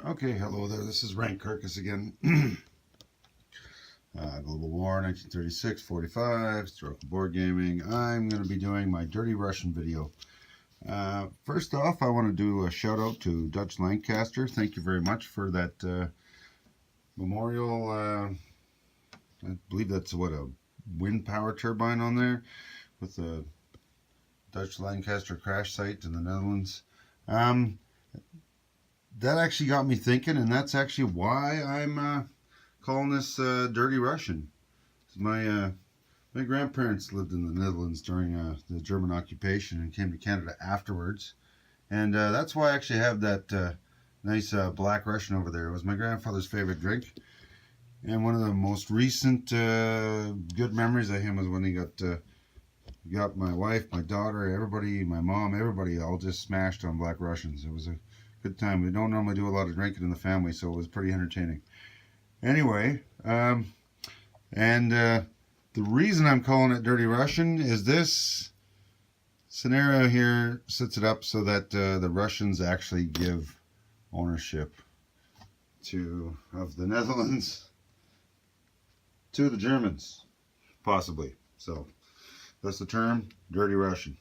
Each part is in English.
Okay, hello there. This is Rank Kirkus again. Global War, 1936, 45, historical board gaming. I'm going to be doing my Dirty Russian video. First off, I want to do a shout out to Dutch Lancaster. Thank you very much for that memorial. I believe that's what, a wind power turbine on there with the Dutch Lancaster crash site in the Netherlands. That actually got me thinking, and that's actually why I'm calling this Dirty Russian. My grandparents lived in the Netherlands during the German occupation and came to Canada afterwards, and that's why I actually have that nice black Russian over there. It was my grandfather's favorite drink, and one of the most recent good memories of him was when he got my wife, my daughter, everybody, my mom, everybody all just smashed on black Russians. It was a good time. We don't normally do a lot of drinking in the family, so it was pretty entertaining. Anyway, the reason I'm calling it Dirty Russian is this scenario here sets it up so that the Russians actually give ownership of the Netherlands to the Germans, possibly. So that's the term, Dirty Russian.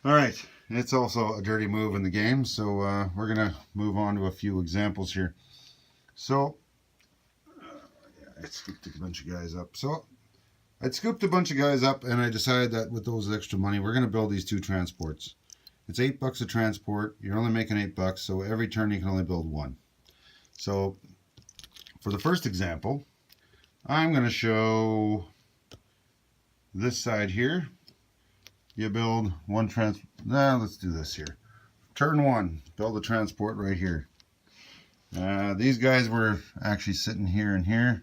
All right. It's also a dirty move in the game, so we're going to move on to a few examples here. So, I scooped a bunch of guys up. So, I'd scooped a bunch of guys up, and I decided that with those extra money, we're going to build these two transports. It's $8 a transport. You're only making $8, so every turn you can only build one. So, for the first example, I'm going to show this side here. You build one let's do this here. Turn one, build a transport right here. These guys were actually sitting here and here.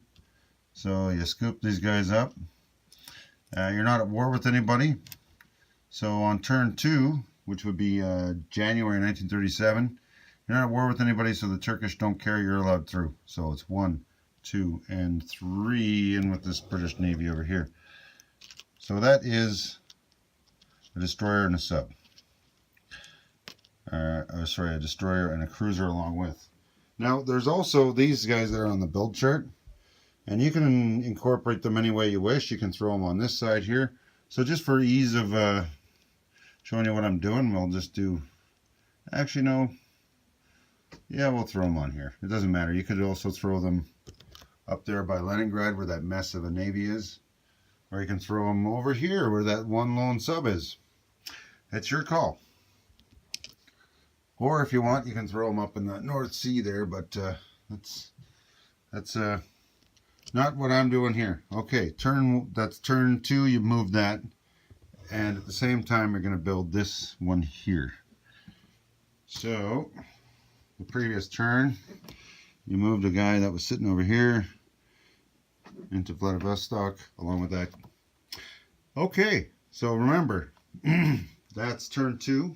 So you scoop these guys up. You're not at war with anybody. So on turn two, which would be January 1937, you're not at war with anybody, so the Turkish don't care, you're allowed through. So it's 1, 2, and 3, and with this British Navy over here. So that is a destroyer and a sub. Sorry, a destroyer and a cruiser along with. Now, there's also these guys that are on the build chart, and you can incorporate them any way you wish. You can throw them on this side here. So just for ease of showing you what I'm doing, we'll just do, actually no, yeah, we'll throw them on here. It doesn't matter. You could also throw them up there by Leningrad where that mess of a navy is. Or you can throw them over here where that one lone sub is. It's your call. Or if you want, you can throw them up in the North Sea there, but that's not what I'm doing here. Okay, that's turn two, you move that. And at the same time, you're going to build this one here. So, the previous turn, you moved a guy that was sitting over here into Vladivostok along with that. Okay, so remember, that's turn two.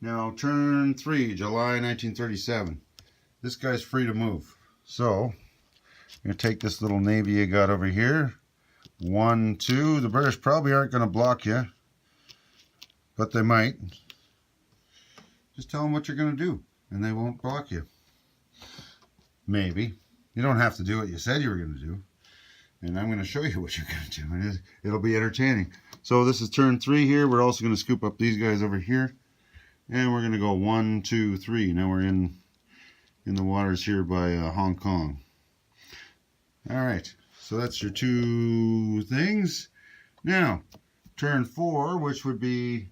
Now turn three, July 1937. This guy's free to move. So, you're going to take this little navy you got over here. 1, 2. The British probably aren't going to block you, but they might. Just tell them what you're going to do, and they won't block you. Maybe. You don't have to do what you said you were going to do. And I'm going to show you what you're going to do. And it'll be entertaining. So this is turn three here. We're also going to scoop up these guys over here. And we're going to go 1, 2, 3. Now we're in the waters here by Hong Kong. All right. So that's your two things. Now, turn four, which would be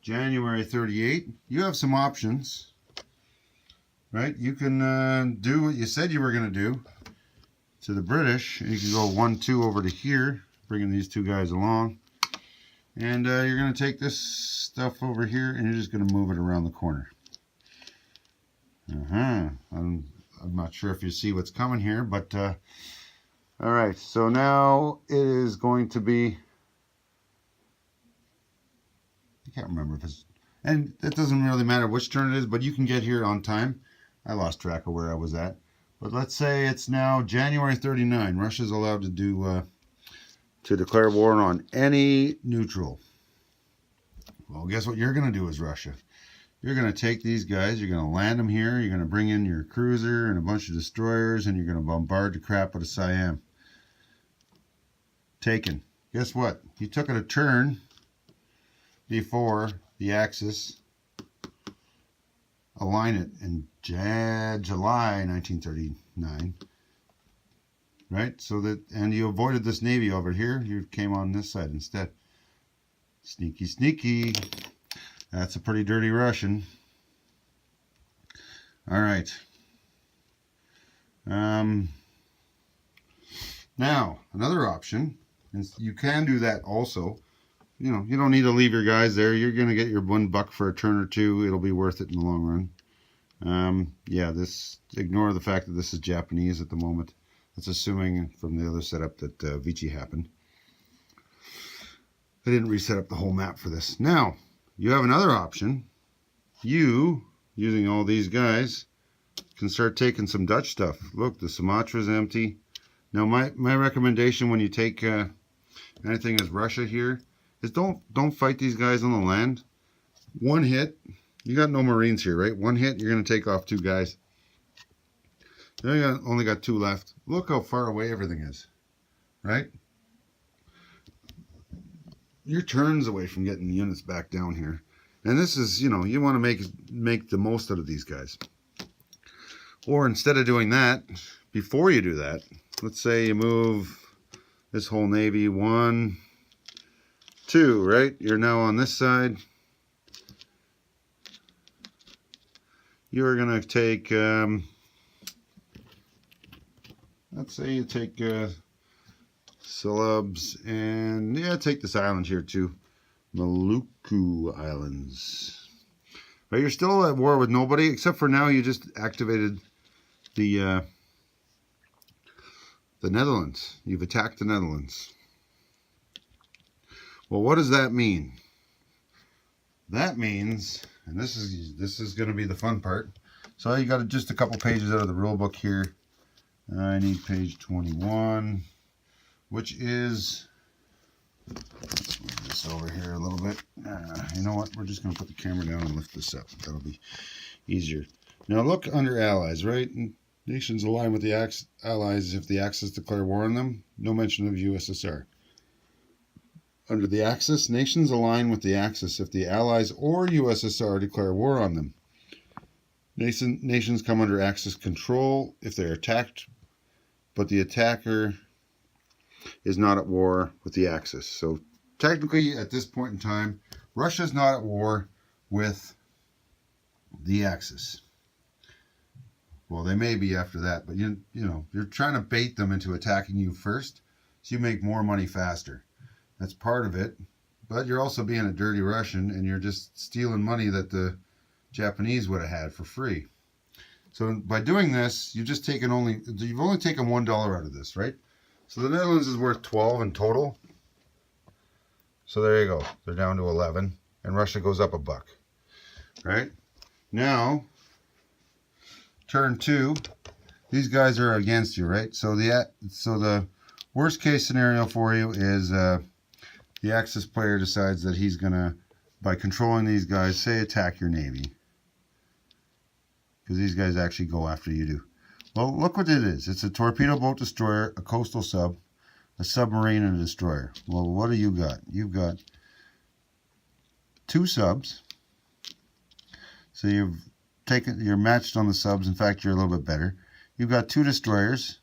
January 38. You have some options. Right, you can do what you said you were going to do to the British. You can go 1, 2 over to here, bringing these two guys along. And you're going to take this stuff over here, and you're just going to move it around the corner. I'm not sure if you see what's coming here, but all right. So now it is going to be, I can't remember if it's, and it doesn't really matter which turn it is, but you can get here on time. I lost track of where I was at. But let's say it's now January 39. Russia's allowed to declare war on any neutral. Well, guess what you're going to do as Russia? you're going to take these guys, you're going to land them here, you're going to bring in your cruiser and a bunch of destroyers, and you're going to bombard the crap out of Siam. Taken. Guess what? You took it a turn before the Axis align it in July 1939. Right? So that, and you avoided this Navy over here. You came on this side instead. Sneaky, sneaky. That's a pretty dirty Russian. All right. Now, another option, and you can do that also. You know, you don't need to leave your guys there. You're going to get your $1 for a turn or two. It'll be worth it in the long run. Yeah, ignore the fact that this is Japanese at the moment. That's assuming from the other setup that Vichy happened. I didn't reset up the whole map for this. Now, you have another option. You, using all these guys, can start taking some Dutch stuff. Look, the Sumatra's empty. Now, my recommendation when you take anything as Russia here is don't fight these guys on the land. One hit, you got no Marines here, right? One hit, you're going to take off 2 guys. Now you only got 2 left. Look how far away everything is, right? You're turns away from getting the units back down here. And this is, you know, you want to make the most out of these guys. Or instead of doing that, before you do that, let's say you move this whole Navy 1, 2, right? You're now on this side. You're going to take, let's say you take Celebs and, yeah, take this island here too. Maluku Islands. Right, you're still at war with nobody, except for now you just activated the Netherlands. You've attacked the Netherlands. Well, what does that mean? That means, and this is going to be the fun part. So you got just a couple pages out of the rule book here. I need page 21, which is, let's move this over here a little bit. You know what? We're just going to put the camera down and lift this up. That'll be easier. Now look under allies, right? Nations align with the allies if the Axis declare war on them. No mention of USSR. Under the Axis, nations align with the Axis if the Allies or USSR declare war on them. Nations come under Axis control if they're attacked, but the attacker is not at war with the Axis. So technically, at this point in time, Russia's not at war with the Axis. Well, they may be after that, but you know, you're trying to bait them into attacking you first, so you make more money faster. That's part of it, but you're also being a dirty Russian, and you're just stealing money that the Japanese would have had for free. So by doing this, you've only taken $1 out of this, right? So the Netherlands is worth 12 in total. So there you go. They're down to 11, and Russia goes up $1, right? Now, turn 2, these guys are against you, right? So the worst case scenario for you is the Axis player decides that he's gonna, by controlling these guys, say attack your Navy, because these guys actually go after you do. Well, look what it is. It's a torpedo boat destroyer, a coastal sub, a submarine, and a destroyer. Well, what do you got? You've got 2 subs. So you're matched on the subs. In fact, you're a little bit better. You've got 2 destroyers.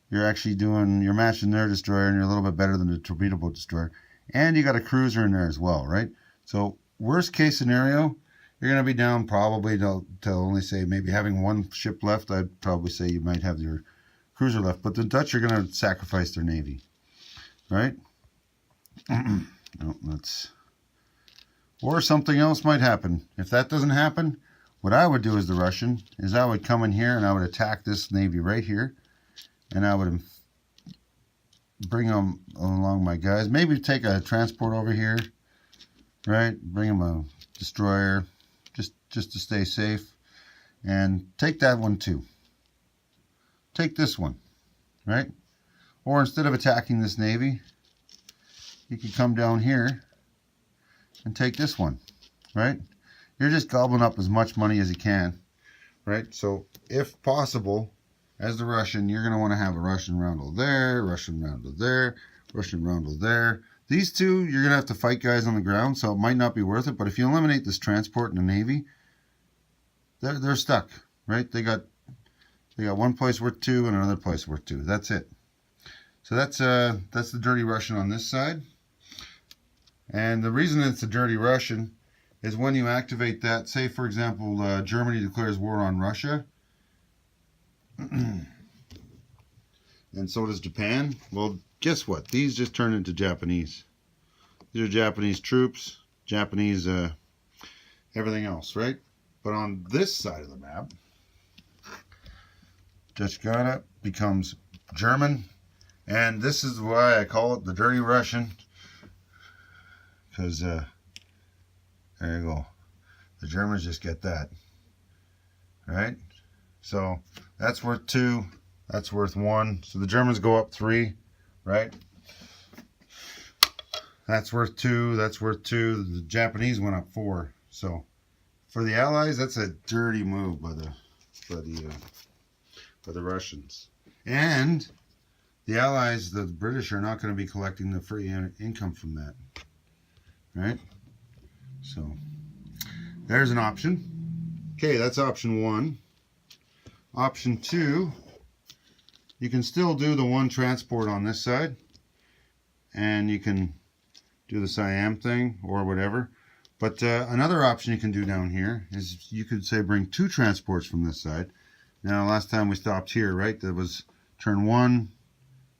You're matching their destroyer, and you're a little bit better than the torpedo boat destroyer. And you got a cruiser in there as well, right? So worst case scenario, you're going to be down probably to only say maybe having 1 ship left. I'd probably say you might have your cruiser left. But the Dutch are going to sacrifice their Navy, right? Or something else might happen. If that doesn't happen, what I would do as the Russian is I would come in here and I would attack this Navy right here. And I would bring them along my guys. Maybe take a transport over here, right? Bring them a destroyer, just to stay safe. And take that one too. Take this one, right? Or instead of attacking this Navy, you could come down here and take this one, right? you're just gobbling up as much money as you can, right? So if possible, as the Russian, you're going to want to have a Russian roundel there, Russian roundel there, Russian roundel there. These two, you're going to have to fight guys on the ground, so it might not be worth it. But if you eliminate this transport in the Navy, they're stuck, right? They got one place worth 2 and another place worth 2. That's it. So that's the dirty Russian on this side. And the reason it's a dirty Russian is when you activate that, say for example, Germany declares war on Russia, and so does Japan. Well, guess what? These just turn into Japanese. These are Japanese troops, Japanese everything else, right? But on this side of the map, Ghana becomes German, and this is why I call it the dirty Russian, because there you go. The Germans just get that, right? So that's worth 2, that's worth 1. So the Germans go up 3, right? That's worth 2, that's worth 2. The Japanese went up 4. So for the Allies, that's a dirty move by the Russians. And the Allies, the British, are not going to be collecting the free income from that, right? So there's an option. Okay, that's option 1. Option 2, you can still do the 1 transport on this side, and you can do the Siam thing or whatever. But another option you can do down here is you could say bring 2 transports from this side. Now, last time we stopped here, right? That was turn 1,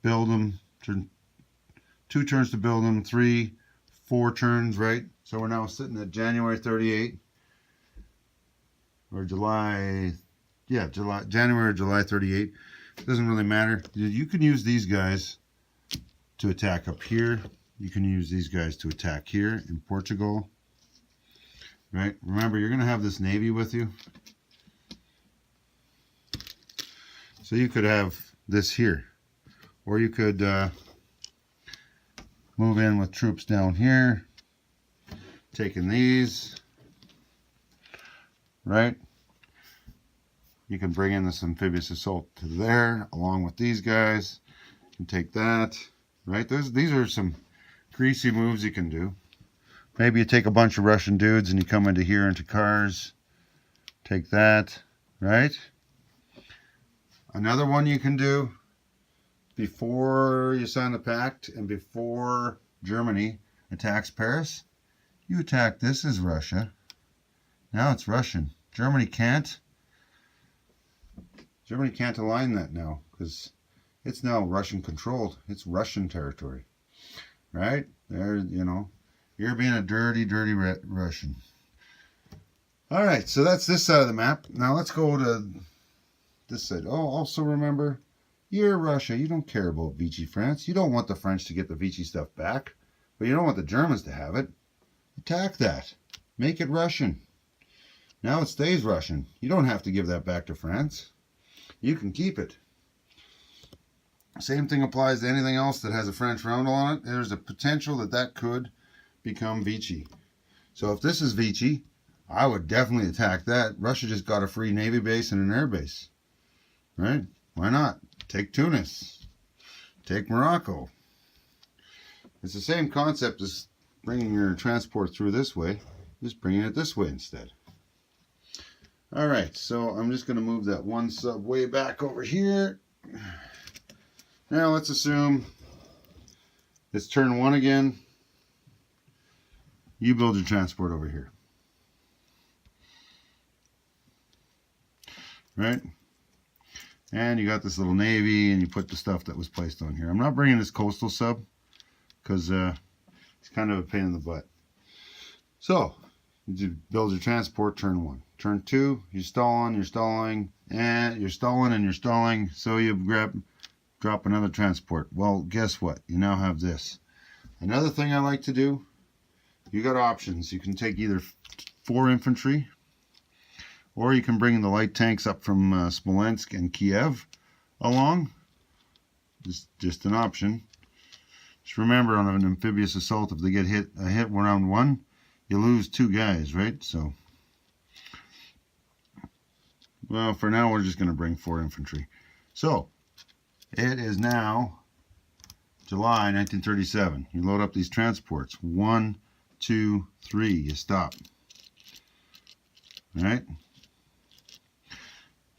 build them, turn 2 turns to build them, 3, 4 turns, right? So we're now sitting at January 38 or January or July 38. Doesn't really matter. You can use these guys to attack up here. You can use these guys to attack here in Portugal, right? Remember, you're going to have this Navy with you. So you could have this here, or you could move in with troops down here, taking these, right? You can bring in this amphibious assault to there, along with these guys. You can take that, right? These are some greasy moves you can do. Maybe you take a bunch of Russian dudes and you come into here into cars. Take that, right? Another one you can do before you sign the pact and before Germany attacks Paris, you attack this as Russia. Now it's Russian. Germany can't align that now because it's now Russian controlled. It's Russian territory, right? There, you know, you're being a dirty, dirty Russian. All right, so that's this side of the map. Now let's go to this side. Oh, also remember, you're Russia. You don't care about Vichy France. You don't want the French to get the Vichy stuff back, but you don't want the Germans to have it. Attack that. Make it Russian. Now it stays Russian. You don't have to give that back to France. You can keep it. Same thing applies to anything else that has a French roundel on it. There's a potential that that could become Vichy. So if this is Vichy, I would definitely attack that. Russia just got a free Navy base and an air base. Right? Why not? Take Tunis. Take Morocco. It's the same concept as bringing your transport through this way. Just bringing it this way instead. Alright, so I'm just going to move that 1 sub way back over here. Now let's assume it's turn 1 again. You build your transport over here. Right? And you got this little Navy and you put the stuff that was placed on here. I'm not bringing this coastal sub because it's kind of a pain in the butt. So, you build your transport turn 1. Turn 2, you're stalling, and you're stalling, so you drop another transport. Well, guess what? You now have this. Another thing I like to do, you got options. You can take either 4 infantry, or you can bring the light tanks up from Smolensk and Kiev along. Just an option. Just remember, on an amphibious assault, if they get hit round 1, you lose 2 guys, right? So Well, for now, we're just going to bring 4 infantry. So, it is now July 1937. You load up these transports. 1, 2, 3. You stop. All right?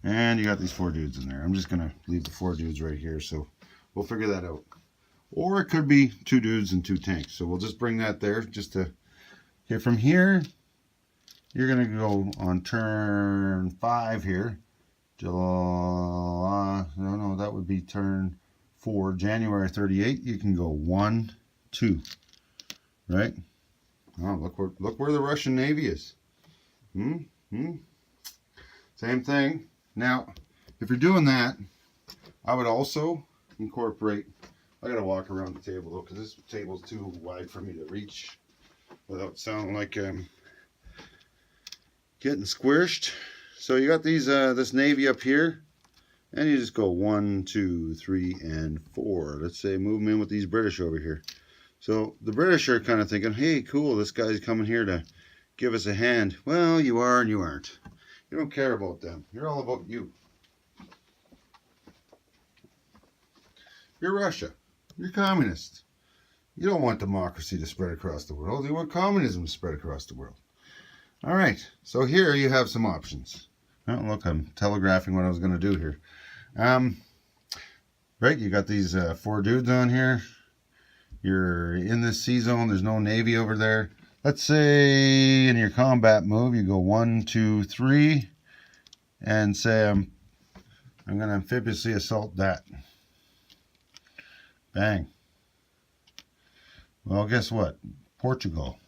And you got these 4 dudes in there. I'm just going to leave the 4 dudes right here, so we'll figure that out. Or it could be 2 dudes and 2 tanks. So we'll just bring that there just to... Okay, from here, you're going to go on turn 5 here. July, no, that would be turn 4, January 38. You can go 1, 2, right? Oh, look where the Russian Navy is. Same thing. Now, if you're doing that, I would also incorporate, I gotta walk around the table though, because this table's too wide for me to reach without sounding like I'm getting squished. So you got these this Navy up here, and you just go 1, 2, 3, and 4. Let's say move them in with these British over here. So the British are kind of thinking, hey, cool, this guy's coming here to give us a hand. Well, you are and you aren't. You don't care about them. You're all about you. You're Russia. You're communist. You don't want democracy to spread across the world. You want communism to spread across the world. All right. So here you have some options. Oh, look, I'm telegraphing what I was going to do here. Right, you got these 4 dudes on here. You're in this sea zone. There's no Navy over there. Let's say in your combat move, you go 1, 2, 3, and say I'm going to amphibiously assault that. Bang. Well, guess what? Portugal.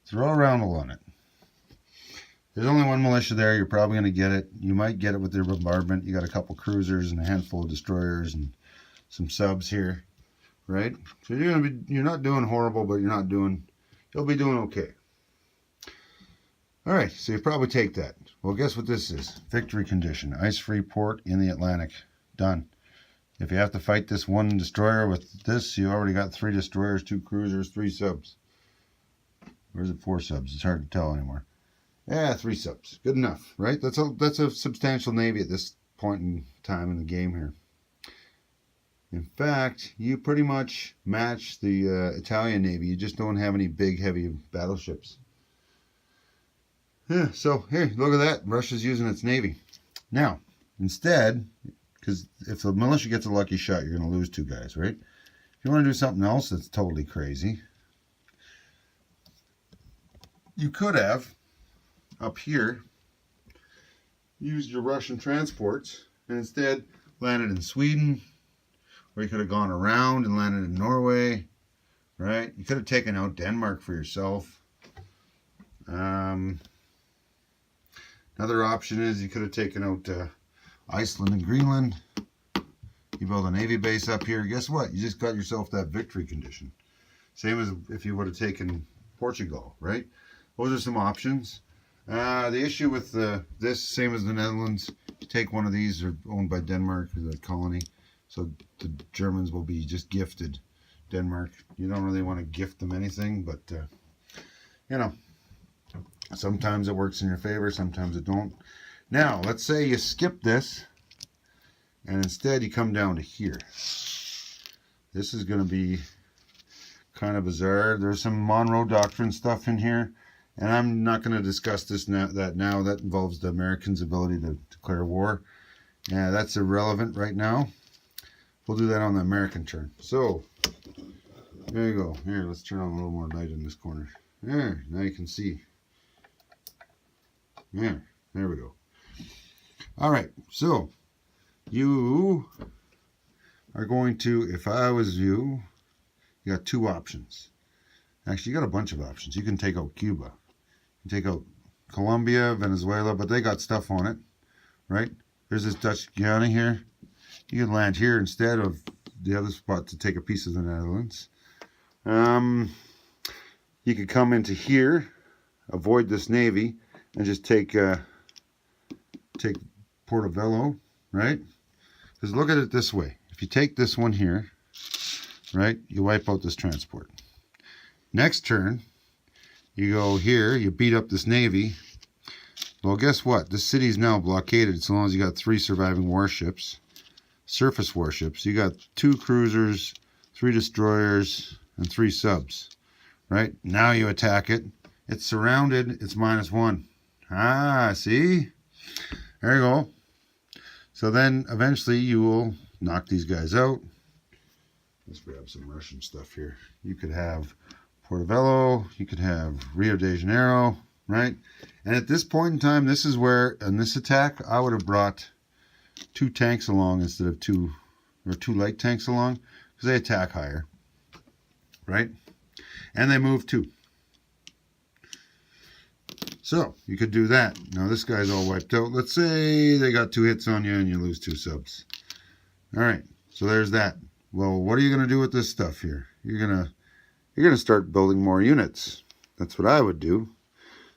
Throw a roundel on it. There's only 1 militia there. You're probably going to get it. You might get it with their bombardment. You got a couple cruisers and a handful of destroyers and some subs here, right? So you're not doing horrible, but you'll be doing okay. All right, so you probably take that. Well, guess what this is? Victory condition. Ice-free port in the Atlantic. Done. If you have to fight this 1 destroyer with this, you already got 3 destroyers, 2 cruisers, 3 subs. Where's it 4 subs? It's hard to tell anymore. Yeah, 3 subs. Good enough, right? That's a substantial Navy at this point in time in the game here. In fact, you pretty much match the Italian Navy. You just don't have any big, heavy battleships. Yeah, so here, look at that. Russia's using its Navy. Now, instead, because if the militia gets a lucky shot, you're going to lose 2 guys, right? If you want to do something else that's totally crazy, you could have, up here, used your Russian transports and instead landed in Sweden, or you could have gone around and landed in Norway, right? You could have taken out Denmark for yourself. Another option is you could have taken out Iceland and Greenland. You build a Navy base up here. Guess what? You just got yourself that victory condition. Same as if you would have taken Portugal, right? Those are some options. The issue with this, same as the Netherlands, you take one of these, they're owned by Denmark, the colony. So the Germans will be just gifted Denmark. You don't really want to gift them anything, but, you know, sometimes it works in your favor, sometimes it don't. Now, let's say you skip this, and instead you come down to here. This is going to be kind of bizarre. There's some Monroe Doctrine stuff in here, and I'm not going to discuss this now. That involves the Americans' ability to declare war. Yeah, that's irrelevant right now. We'll do that on the American turn. So, there you go. Here, let's turn on a little more light in this corner. There, now you can see. There we go. All right, so you are going to, if I was you got 2 options. Actually, you got a bunch of options. You can take out Cuba. You can take out Colombia, Venezuela, but they got stuff on it, right? There's this Dutch Guiana here. You can land here instead of the other spot to take a piece of the Netherlands. You could come into here, avoid this Navy, and just take Portobello, right? Because look at it this way. If you take this one here, right, you wipe out this transport. Next turn, you go here, you beat up this Navy. Well, guess what? This city is now blockaded so long as you got 3 surviving warships. Surface warships. You got 2 cruisers, 3 destroyers, and 3 subs. Right? Now you attack it. It's surrounded. It's -1. Ah, see? There you go. So then eventually you will knock these guys out. Let's grab some Russian stuff here. You could have Portobello. You could have Rio de Janeiro. Right? And at this point in time, this is where, in this attack, I would have brought 2 tanks along instead of 2 light tanks along, because they attack higher. Right? And they move too. So, you could do that. Now, this guy's all wiped out. Let's say they got 2 hits on you and you lose 2 subs. Alright, so there's that. Well, what are you going to do with this stuff here? You're gonna start building more units. That's what I would do.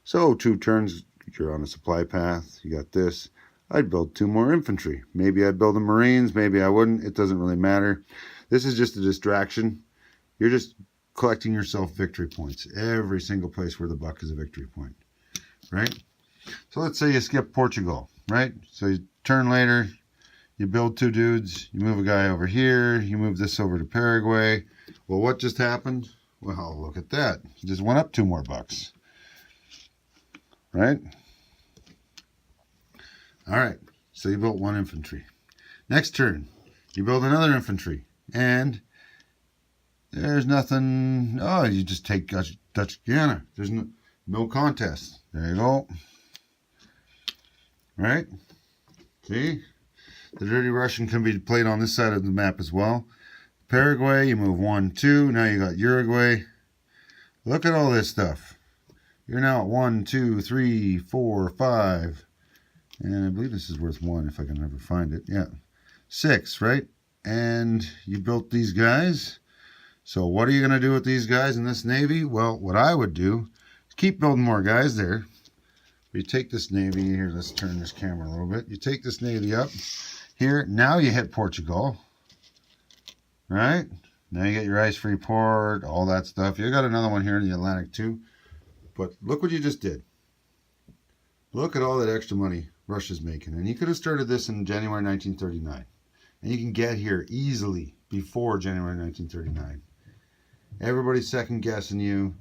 So 2 turns, you're on a supply path. You got this. I'd build 2 more infantry. Maybe I'd build the Marines. Maybe I wouldn't. It doesn't really matter. This is just a distraction. You're just collecting yourself victory points. Every single place where the buck is a victory point. Right? So let's say you skip Portugal. Right? So you turn later. You build 2 dudes. You move a guy over here. You move this over to Paraguay. Well, what just happened? Well, look at that. You just went up 2 more bucks. Right? Alright, so you built 1 infantry. Next turn, you build another infantry. And there's nothing. Oh, you just take Dutch Guiana. There's no contest. There you go. Right? See? The Dirty Russian can be played on this side of the map as well. Paraguay, you move 1, 2. Now you got Uruguay. Look at all this stuff. You're now at 1, 2, 3, 4, 5. And I believe this is worth 1 if I can ever find it. Yeah. 6, right? And you built these guys. So what are you going to do with these guys in this Navy? Well, what I would do is keep building more guys there. You take this Navy here. Let's turn this camera a little bit. You take this Navy up here. Now you hit Portugal. Right? Now you get your ice-free port, all that stuff. You got another one here in the Atlantic too. But look what you just did. Look at all that extra money Russia's making. And you could have started this in January 1939. And you can get here easily before January 1939. Everybody's second guessing you.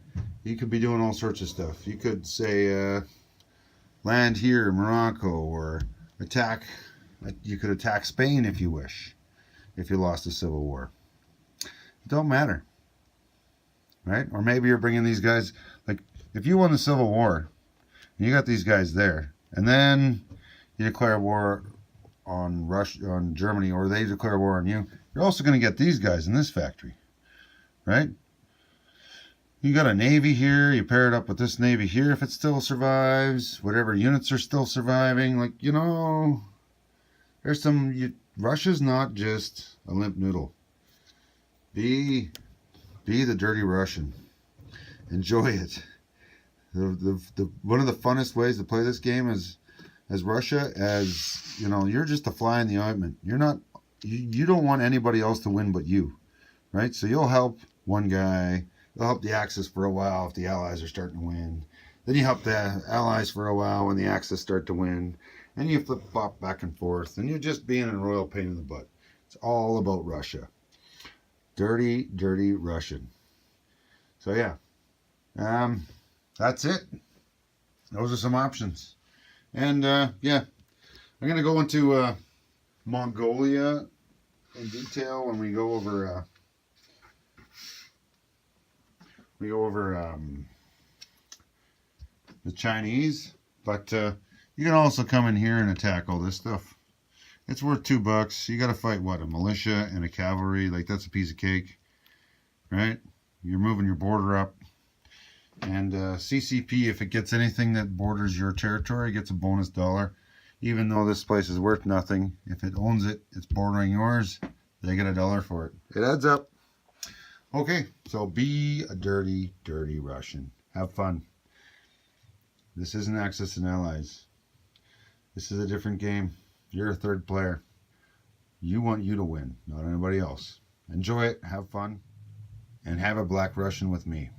You could be doing all sorts of stuff. You could say land here in Morocco, or attack. You could attack Spain if you wish. If you lost the Civil War. It don't matter. Right? Or maybe you're bringing these guys, like if you won the Civil War, and you got these guys there, and then you declare war on Russia, on Germany, or they declare war on you, you're also going to get these guys in this factory. Right? You got a Navy here, you pair it up with this Navy here if it still survives, whatever units are still surviving, like, you know, there's some, Russia's not just a limp noodle. Be the Dirty Russian. Enjoy it. One of the funnest ways to play this game is as Russia, as you know, you're just a fly in the ointment. You're not. You don't want anybody else to win but you, right? So you'll help one guy. You'll help the Axis for a while if the Allies are starting to win. Then you help the Allies for a while when the Axis start to win. And you flip-flop back and forth. And you're just being a royal pain in the butt. It's all about Russia. Dirty, dirty Russian. So yeah. That's it. Those are some options. And yeah. I'm going to go into Mongolia in detail when we go over... the Chinese, but you can also come in here and attack all this stuff. It's worth $2. You got to fight what, a militia and a cavalry? Like, that's a piece of cake, right? You're moving your border up, and CCP, if it gets anything that borders your territory, gets a bonus $1. Even though this place is worth nothing, if it owns it, it's bordering yours, they get $1 for it. It adds up. Okay, so be a dirty, dirty Russian. Have fun. This isn't Axis and Allies. This is a different game. You're a third player. You want you to win, not anybody else. Enjoy it, have fun, and have a Black Russian with me.